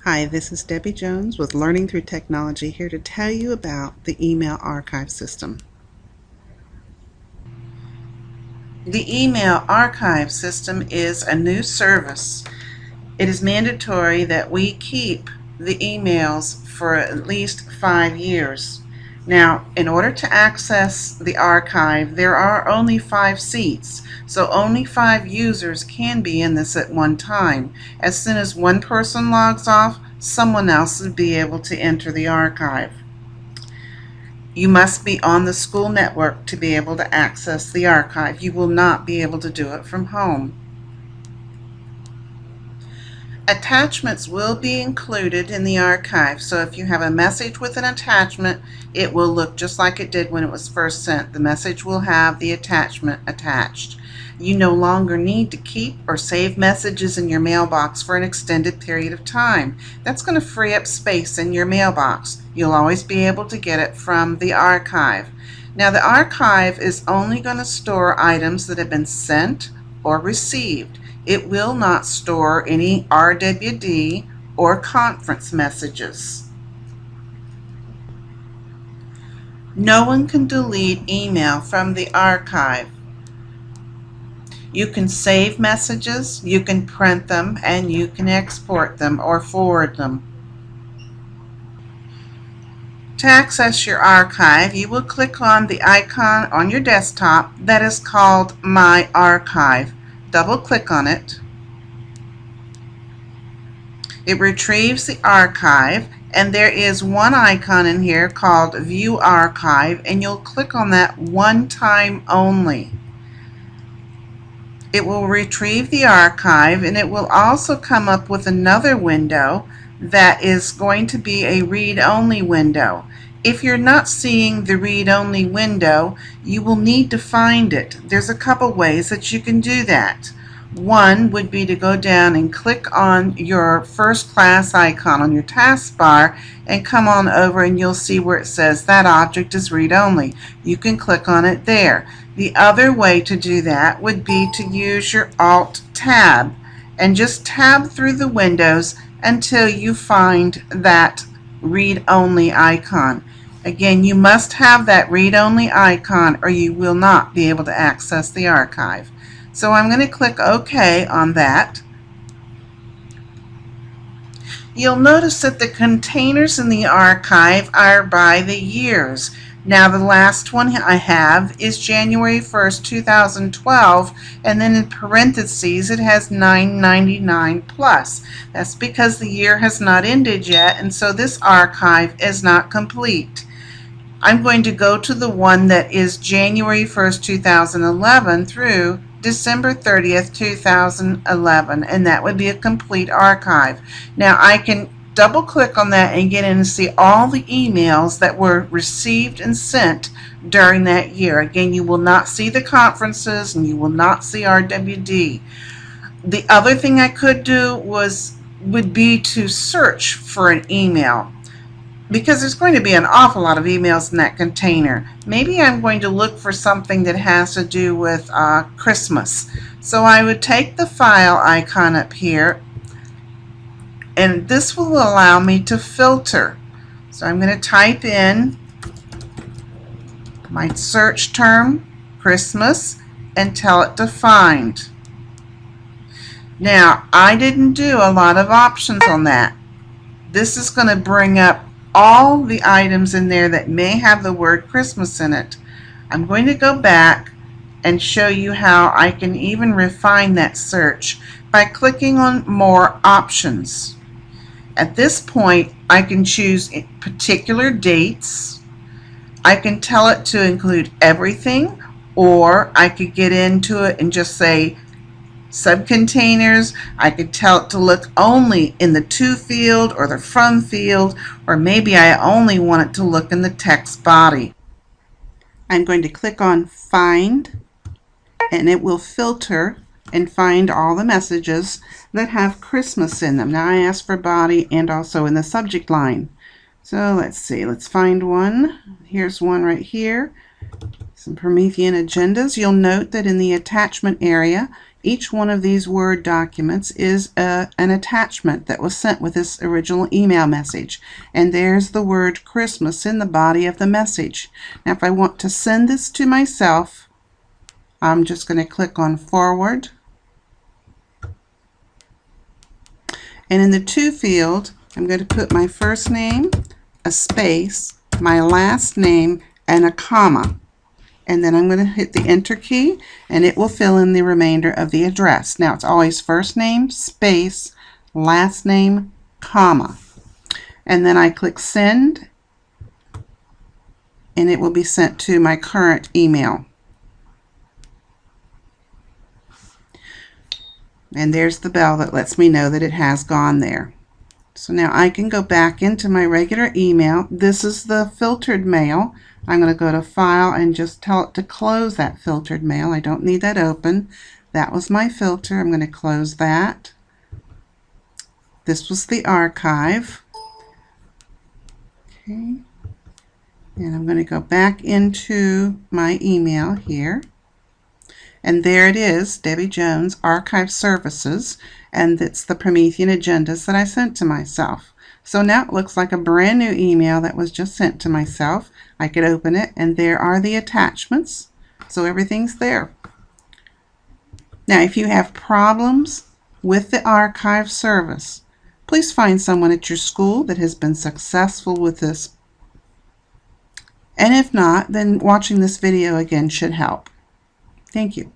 Hi, this is Debbie Jones with Learning Through Technology, here to tell you about the email archive system. The email archive system is a new service. It is mandatory that we keep the emails for at least 5 years. Now, in order to access the archive, there are only 5 seats, so only 5 users can be in this at one time. As soon as one person logs off, someone else would be able to enter the archive. You must be on the school network to be able to access the archive. You will not be able to do it from home. Attachments will be included in the archive, so if you have a message with an attachment, it will look just like it did when it was first sent. The message will have the attachment attached. You no longer need to keep or save messages in your mailbox for an extended period of time. That's going to free up space in your mailbox. You'll always be able to get it from the archive. Now, the archive is only going to store items that have been sent or received. It will not store any RWD or conference messages. No one can delete email from the archive. You can save messages, you can print them, and you can export them or forward them. To access your archive, you will click on the icon on your desktop that is called My Archive. Double-click on it. It retrieves the archive, and there is one icon in here called View Archive, and you'll click on that one time only. It will retrieve the archive, and it will also come up with another window that is going to be a read-only window. If you're not seeing the read-only window, you will need to find it. There's a couple ways that you can do that. One would be to go down and click on your first class icon on your taskbar and come on over, and you'll see where it says that object is read-only. You can click on it there. The other way to do that would be to use your Alt-Tab and just tab through the windows until you find that read-only icon. Again, you must have that read-only icon or you will not be able to access the archive. So I'm going to click OK on that. You'll notice that the containers in the archive are by the years. Now, the last one I have is January 1st, 2012, and then in parentheses it has 999 plus. That's because the year has not ended yet, and so this archive is not complete. I'm going to go to the one that is January 1st, 2011 through December 30th, 2011, and that would be a complete archive. Now, I can double click on that and get in and see all the emails that were received and sent during that year. Again, you will not see the conferences and you will not see RWD. The other thing I could do would be to search for an email, because there's going to be an awful lot of emails in that container. Maybe I'm going to look for something that has to do with Christmas. So I would take the file icon up here, and this will allow me to filter. So I'm going to type in my search term, Christmas, and tell it to find. Now, I didn't do a lot of options on that. This is going to bring up all the items in there that may have the word Christmas in it. I'm going to go back and show you how I can even refine that search by clicking on More Options. At this point, I can choose particular dates. I can tell it to include everything, or I could get into it and just say subcontainers. I could tell it to look only in the To field or the From field, or maybe I only want it to look in the text body. I'm going to click on Find, and it will filter and find all the messages that have Christmas in them. Now, I asked for body and also in the subject line. So let's see, let's find one. Here's one right here. Some Promethean agendas. You'll note that in the attachment area, Each one of these Word documents is an attachment that was sent with this original email message. And there's the word Christmas in the body of the message. Now, if I want to send this to myself, I'm just going to click on Forward. And in the To field, I'm going to put my first name, a space, my last name, and a comma. And then I'm going to hit the Enter key, and it will fill in the remainder of the address. Now, it's always first name, space, last name, comma. And then I click Send, and it will be sent to my current email. And there's the bell that lets me know that it has gone there. So now I can go back into my regular email. This is the filtered mail. I'm going to go to File and just tell it to close that filtered mail. I don't need that open. That was my filter. I'm going to close that. This was the archive. Okay. And I'm going to go back into my email here. And there it is, Debbie Jones, Archive Services, and it's the Promethean agendas that I sent to myself. So now it looks like a brand new email that was just sent to myself. I could open it, and there are the attachments. So everything's there. Now, if you have problems with the archive service, please find someone at your school that has been successful with this. And if not, then watching this video again should help. Thank you.